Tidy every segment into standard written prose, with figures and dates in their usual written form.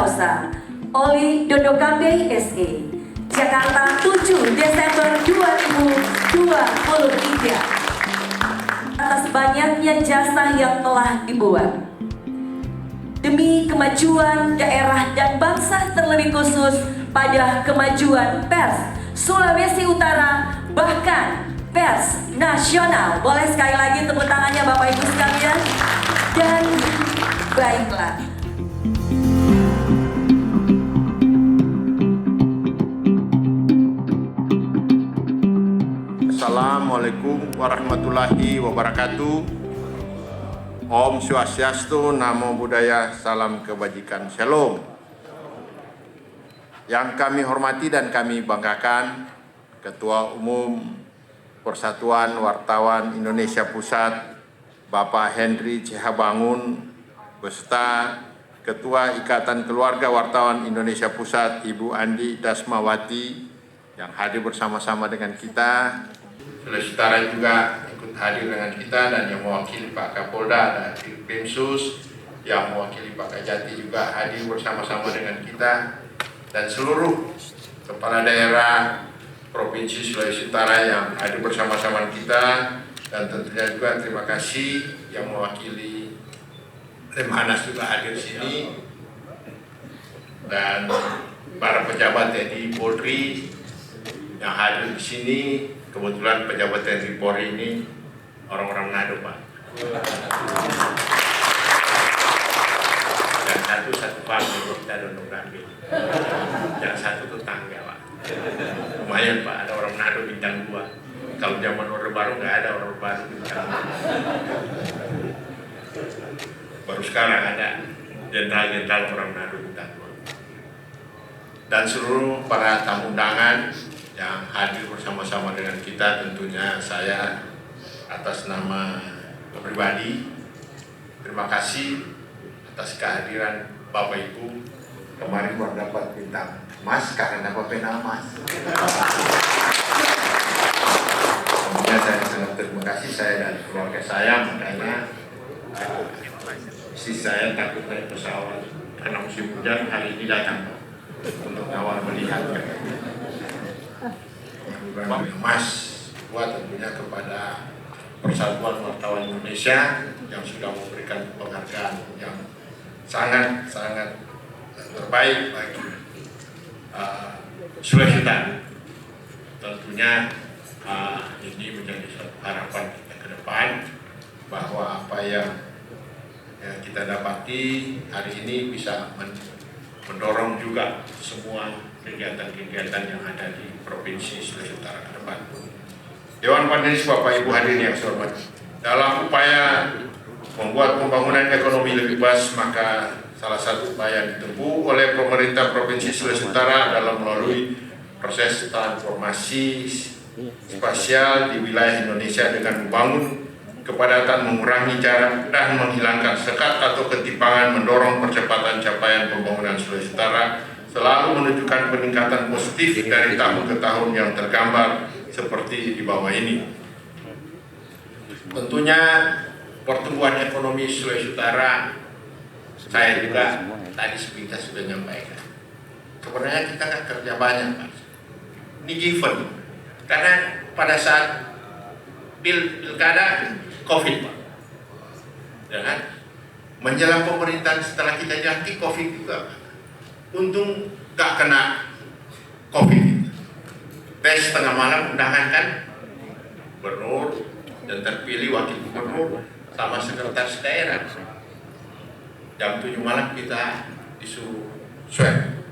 Wirausaha Oli Dondokambe SE, Jakarta 7 Desember 2023. Atas banyaknya jasa yang telah dibuat demi kemajuan daerah dan bangsa, terlebih khusus pada kemajuan pers Sulawesi Utara, bahkan pers nasional. Boleh sekali lagi tepuk tangannya Bapak Ibu sekalian. Dan baiklah, Assalamualaikum warahmatullahi wabarakatuh. Om Swastiastu, Namo Buddhaya, salam kebajikan, Shalom. Yang kami hormati dan kami banggakan, Ketua Umum Persatuan Wartawan Indonesia Pusat, Bapak Henry Cihabangun, beserta Ketua Ikatan Keluarga Wartawan Indonesia Pusat, Ibu Andi Dasmawati, yang hadir bersama-sama dengan kita. Sulawesi Utara juga ikut hadir dengan kita, dan yang mewakili Pak Kapolda dan Dirkrimsus, yang mewakili Pak Kajati juga hadir bersama-sama dengan kita, dan seluruh kepala daerah Provinsi Sulawesi Utara yang hadir bersama-sama kita, dan tentunya juga terima kasih yang mewakili Lemhanas juga hadir di sini, dan para pejabat TNI Polri yang hadir di sini. Kebetulan pejabat TNI Polri ini orang-orang Manado, Pak. Yang satu family kita Dondokambe, yang satu tetangga, Pak. Lumayan, Pak, ada orang Manado bintang 2. Kalau zaman Orde Baru nggak ada orang baru bintang 2. Baru sekarang ada jenderal-jenderal orang Manado bintang 2. Dan seluruh para tamu undangan yang hadir bersama-sama dengan kita, tentunya saya atas nama pribadi terima kasih atas kehadiran Bapak Ibu. Kemarin baru dapat bintang emas karena dapat pena emas. Tentunya saya sangat terima kasih, saya dan keluarga saya, makanya istri saya takut naik pesawat karena musim hujan, hari ini datang untuk awal melihat. Emas buat tentunya kepada Persatuan Wartawan Indonesia yang sudah memberikan penghargaan yang sangat terbaik bagi Sulawesi Utara. Tentunya ini menjadi suatu harapan kita ke depan bahwa apa yang kita dapati hari ini bisa mendorong juga semua kegiatan-kegiatan yang ada di Provinsi Sulawesi Utara ke depan. Dewan Panelis, Bapak Ibu hadirin yang saya hormati, dalam upaya membuat pembangunan ekonomi lebih baik, maka salah satu upaya yang ditempuh oleh pemerintah Provinsi Sulawesi Utara dalam melalui proses transformasi spasial di wilayah Indonesia dengan membangun kepadatan, mengurangi jarak, dan menghilangkan sekat atau ketimpangan, mendorong percepatan capaian pembangunan Sulawesi Utara, selalu menunjukkan peningkatan positif dari tahun ke tahun yang tergambar seperti di bawah ini. Tentunya pertumbuhan ekonomi Sulawesi Utara, saya juga tadi sepintas sudah menyampaikan. Sebenarnya kita kan kerja banyak, Pak. Ini given, karena pada saat pilkada COVID, Pak, ya kan? Menjelang pemerintahan setelah kita dilantik COVID juga, Pak. Untung gak kena COVID. Tes tengah malam undangan kan gubernur dan terpilih wakil gubernur sama sekretaris daerah. Jam 7 malam kita disuruh swab.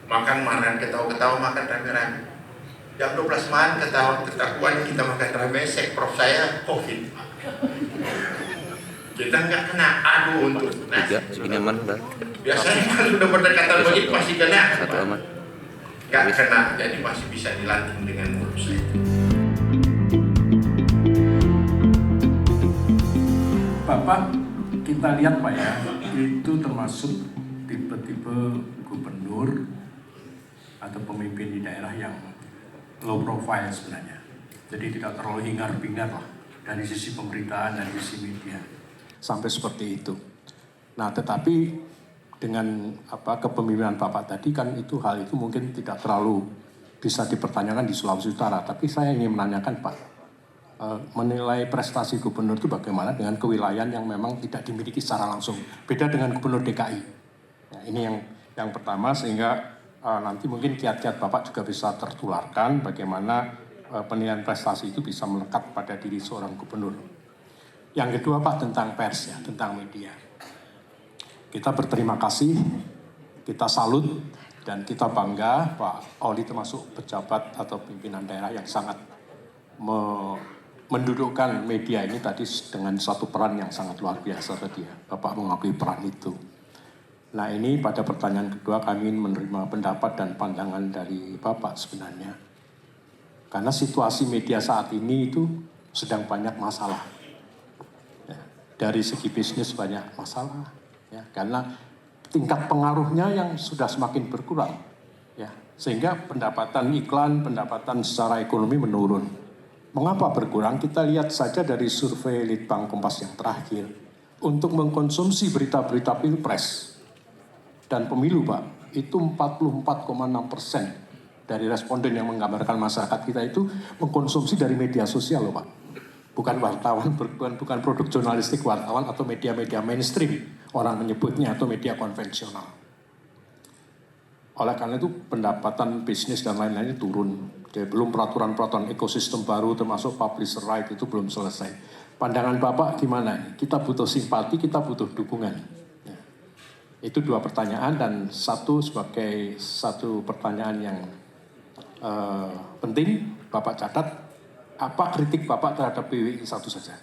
Makan makan ketawa-ketawa, makan rame-rame. Jam 12 malam ketahuan kita makan rame, prof saya COVID. Kita nggak kena, aduh untuk segini aman udah. Biasanya kalau sudah berdekatan begitu pasti kena. Satu aman. Nggak kena, jadi masih bisa dilanting dengan mulus itu. Bapak, kita lihat Pak ya, itu termasuk tipe-tipe gubernur atau pemimpin di daerah yang low profile sebenarnya. Jadi tidak terlalu hingar-bingar lah dari sisi pemberitaan, dari sisi media. Sampai seperti itu. Nah, tetapi dengan kepemimpinan Bapak tadi kan hal itu mungkin tidak terlalu bisa dipertanyakan di Sulawesi Utara. Tapi saya ingin menanyakan Pak, menilai prestasi gubernur itu bagaimana dengan kewilayahan yang memang tidak dimiliki secara langsung. Beda dengan gubernur DKI. Nah, ini yang pertama, sehingga nanti mungkin kiat-kiat Bapak juga bisa tertularkan bagaimana penilaian prestasi itu bisa melekat pada diri seorang gubernur. Yang kedua Pak, tentang pers ya, tentang media. Kita berterima kasih, kita salut, dan kita bangga Pak Oli termasuk pejabat atau pimpinan daerah yang sangat mendudukkan media ini tadi dengan satu peran yang sangat luar biasa tadi ya. Bapak mengakui peran itu. Nah ini pada pertanyaan kedua kami ingin menerima pendapat dan pandangan dari Bapak sebenarnya. Karena situasi media saat ini itu sedang banyak masalah. Ya, dari segi bisnis banyak masalah. Ya, karena tingkat pengaruhnya yang sudah semakin berkurang, ya, sehingga pendapatan iklan, pendapatan secara ekonomi menurun. Mengapa berkurang? Kita lihat saja dari survei Litbang Kompas yang terakhir. Untuk mengkonsumsi berita-berita pilpres dan pemilu, Pak, itu 44,6% dari responden yang menggambarkan masyarakat kita itu mengkonsumsi dari media sosial, loh, Pak. Bukan wartawan, bukan produk jurnalistik wartawan atau media-media mainstream, orang menyebutnya, atau media konvensional. Oleh karena itu pendapatan bisnis dan lain-lainnya turun. Jadi belum peraturan-peraturan ekosistem baru termasuk publisher right itu belum selesai. Pandangan Bapak gimana? Kita butuh simpati, kita butuh dukungan. Ya. Itu dua pertanyaan, dan satu sebagai satu pertanyaan yang penting Bapak catat. Apa kritik Bapak terhadap PWI satu saja?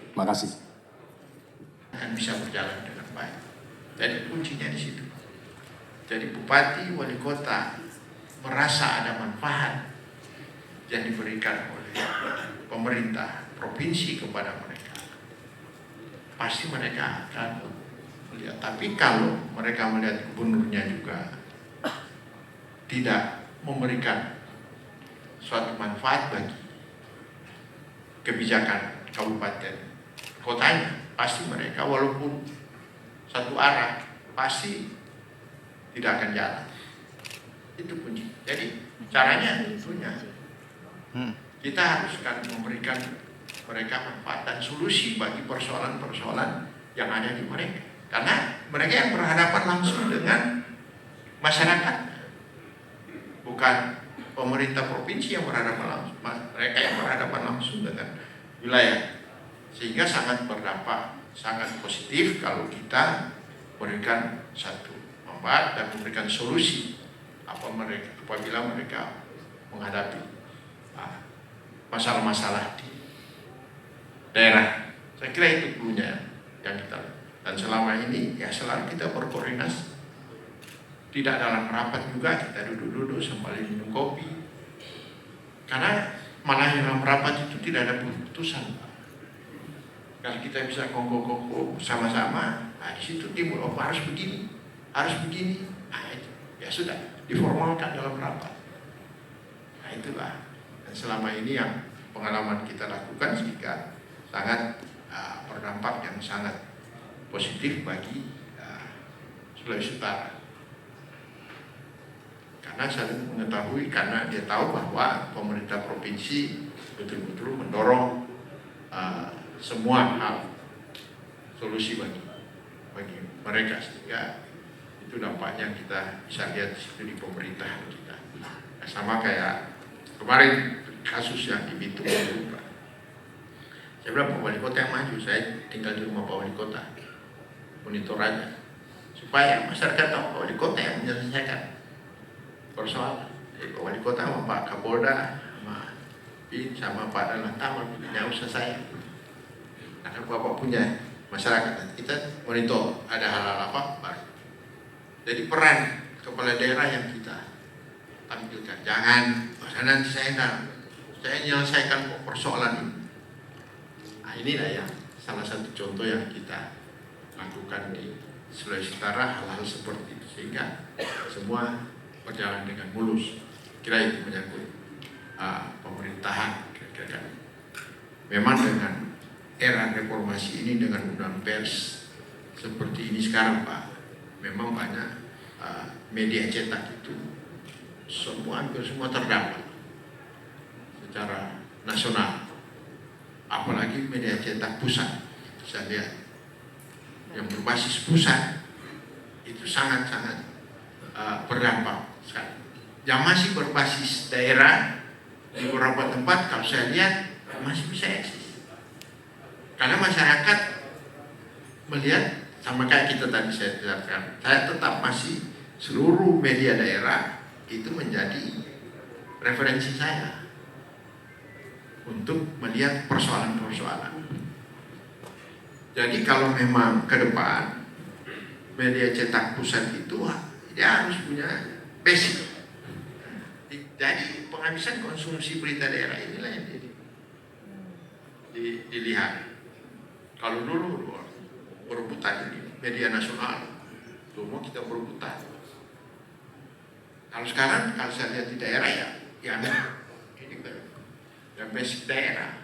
Terima kasih. Akan bisa berjalan dengan baik. Jadi kuncinya di situ. Jadi bupati, wali kota merasa ada manfaat yang diberikan oleh pemerintah provinsi kepada mereka. Pasti mereka akan melihat. Tapi kalau mereka melihat gubernurnya juga tidak memberikan suatu manfaat bagi kebijakan kabupaten kotanya, pasti mereka walaupun satu arah pasti tidak akan jalan. Itu kunci. Jadi caranya tentunya kita harus kan memberikan mereka manfaat dan solusi bagi persoalan-persoalan yang ada di mereka, karena mereka yang berhadapan langsung dengan masyarakat, bukan pemerintah provinsi yang berhadapan langsung, mereka yang berhadapan langsung dengan wilayah, sehingga sangat berdampak, sangat positif kalau kita berikan satu manfaat dan memberikan solusi apabila mereka menghadapi masalah-masalah di daerah. Saya kira itu dulunya yang kita, dan selama ini ya selalu kita berkoordinasi. Tidak dalam rapat juga kita duduk-duduk sambil minum kopi. Karena malah dalam rapat itu tidak ada keputusan. Kalau kita bisa kongko-kongko bersama-sama, nah di situ timbul harus begini, nah itu ya sudah diformalkan dalam rapat. Nah itulah. Dan selama ini yang pengalaman kita lakukan sehingga sangat berdampak yang sangat positif bagi Sulawesi Utara. Karena saya mengetahui, karena dia tahu bahwa pemerintah provinsi betul-betul mendorong semua hal solusi bagi mereka, sehingga itu dampaknya kita bisa lihat di situ di pemerintahan kita. Nah, sama kayak kemarin kasus yang di Bitung itu, Pak. Saya bilang Pak Wali Kota yang maju, saya tinggal di rumah Pak Wali Kota, monitor aja supaya masyarakat tahu Pak Wali Kota yang menyelesaikan persoalan. Jadi Pak Wali Kota sama Pak Kapolda sama Pak Dalang Taman punya usaha saya. Akan Bapak punya masyarakat, kita monitor ada hal-hal apa baru. Jadi peran kepala daerah yang kita tampilkan, jangan nanti saya menyelesaikan persoalan ini. Nah inilah yang salah satu contoh yang kita lakukan di Sulawesi Utara, hal-hal seperti itu, sehingga semua berjalan dengan mulus. Kira itu menyangkut pemerintahan. Kira-kira memang dengan era reformasi ini, dengan undang pers seperti ini sekarang, Pak, memang banyak media cetak itu hampir semua terdampak secara nasional, apalagi media cetak pusat. Saya lihat yang berbasis pusat itu sangat-sangat berdampak sekali. Yang masih berbasis daerah di beberapa tempat kalau saya lihat masih bisa eksis, karena masyarakat melihat sama kayak kita tadi saya jelaskan. Saya tetap masih seluruh media daerah itu menjadi referensi saya untuk melihat persoalan-persoalan. Jadi kalau memang ke depan media cetak pusat itu dia harus punya basic. Jadi penghabisan konsumsi berita daerah inilah yang dilihat. Kalau dulu berebutan ini media nasional, semua kita berebutan. Kalau sekarang kalau saya lihat di daerah ya ini yang basic daerah.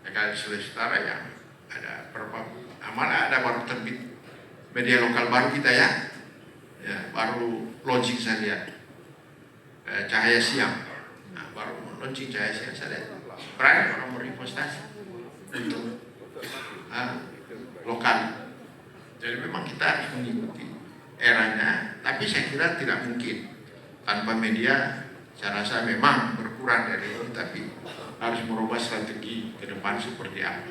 Ya, kalau di Sulawesi Utara ya ada berapa, malah ada baru terbit media lokal baru kita ya baru launching saya lihat Cahaya Siang, baru launching Cahaya Siang saya lihat berani orang berinvestasi untuk lokal. Jadi memang kita harus mengikuti eranya, tapi saya kira tidak mungkin tanpa media. Saya rasa memang berkurang dari ini, tapi harus merubah strategi ke depan seperti apa.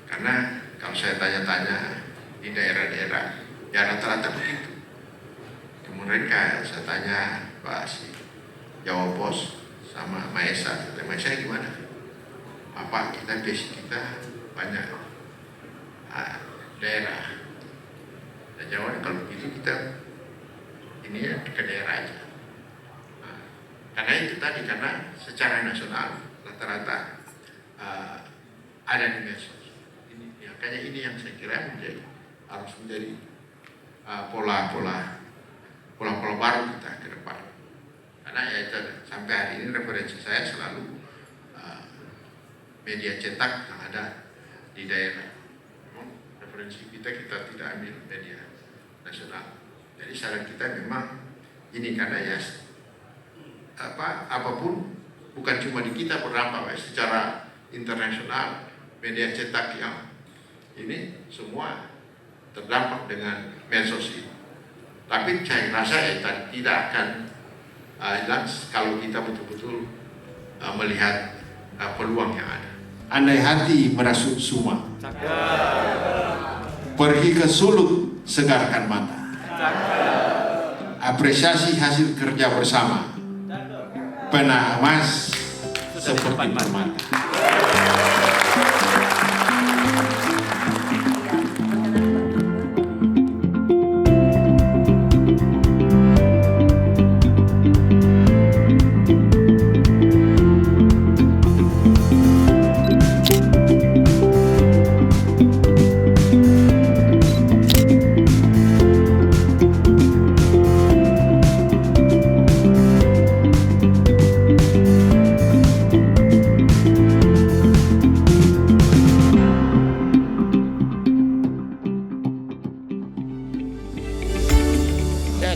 Karena kalau saya tanya-tanya di daerah-daerah, ya rata-rata begitu. Kemudian saya tanya Pak Jawa Pos sama Maesa, Maesa gimana? Apa kita basic kita banyak daerah. Dan jawabannya kalau begitu kita ini ke daerah aja. Karena itu tadi, karena secara nasional rata-rata ada di medsos. Makanya ini yang saya kira harus menjadi pola-pola baru kita ke depan. Karena ya itu, sampai hari ini referensi saya selalu media cetak yang ada di daerah. Referensi kita tidak ambil media nasional. Jadi saran kita memang ini, karena ya apapun bukan cuma di kita berdampak, secara internasional media cetak yang ini semua terdampak dengan medsos ini. Tapi saya rasa tidak akan hilang kalau kita betul-betul melihat peluang yang ada. Andai hati merasuk Suma, pergi ke Sulut segarkan mata, apresiasi hasil kerja bersama, pena emas seperti permata.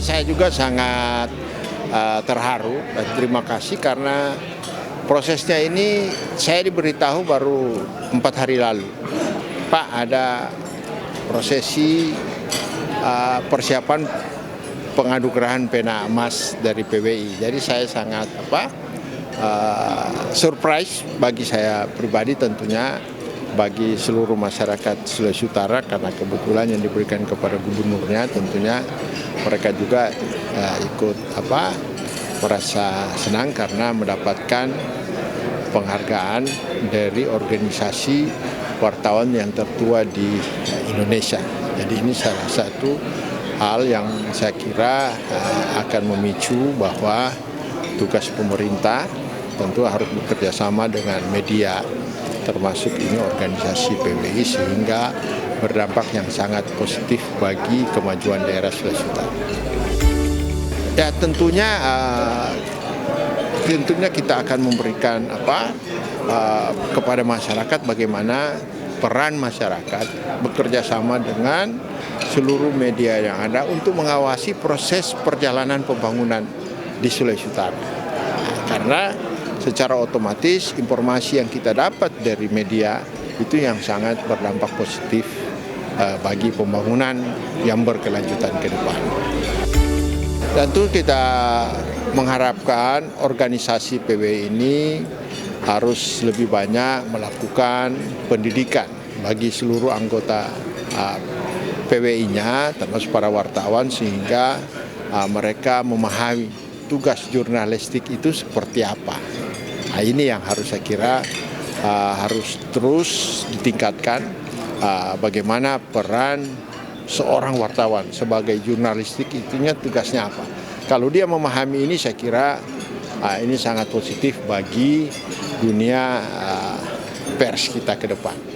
Saya juga sangat terharu dan terima kasih karena prosesnya ini saya diberitahu baru 4 hari lalu. Pak, ada prosesi persiapan penganugerahan pena emas dari PBI. Jadi saya sangat surprise bagi saya pribadi, tentunya bagi seluruh masyarakat Sulawesi Utara, karena kebetulan yang diberikan kepada gubernurnya, tentunya mereka juga ikut merasa senang karena mendapatkan penghargaan dari organisasi wartawan yang tertua di Indonesia. Jadi ini salah satu hal yang saya kira akan memicu bahwa tugas pemerintah tentu harus bekerja sama dengan media, termasuk ini organisasi PBI, sehingga berdampak yang sangat positif bagi kemajuan daerah Sulawesi Utara. Ya tentunya kita akan memberikan kepada masyarakat bagaimana peran masyarakat bekerja sama dengan seluruh media yang ada untuk mengawasi proses perjalanan pembangunan di Sulawesi Utara. Karena secara otomatis informasi yang kita dapat dari media itu yang sangat berdampak positif bagi pembangunan yang berkelanjutan ke depan. Tentu kita mengharapkan organisasi PWI ini harus lebih banyak melakukan pendidikan bagi seluruh anggota PWI-nya, termasuk para wartawan, sehingga mereka memahami tugas jurnalistik itu seperti apa. Nah, ini yang harus saya kira harus terus ditingkatkan, bagaimana peran seorang wartawan sebagai jurnalistik itunya tugasnya apa. Kalau dia memahami ini, saya kira ini sangat positif bagi dunia pers kita ke depan.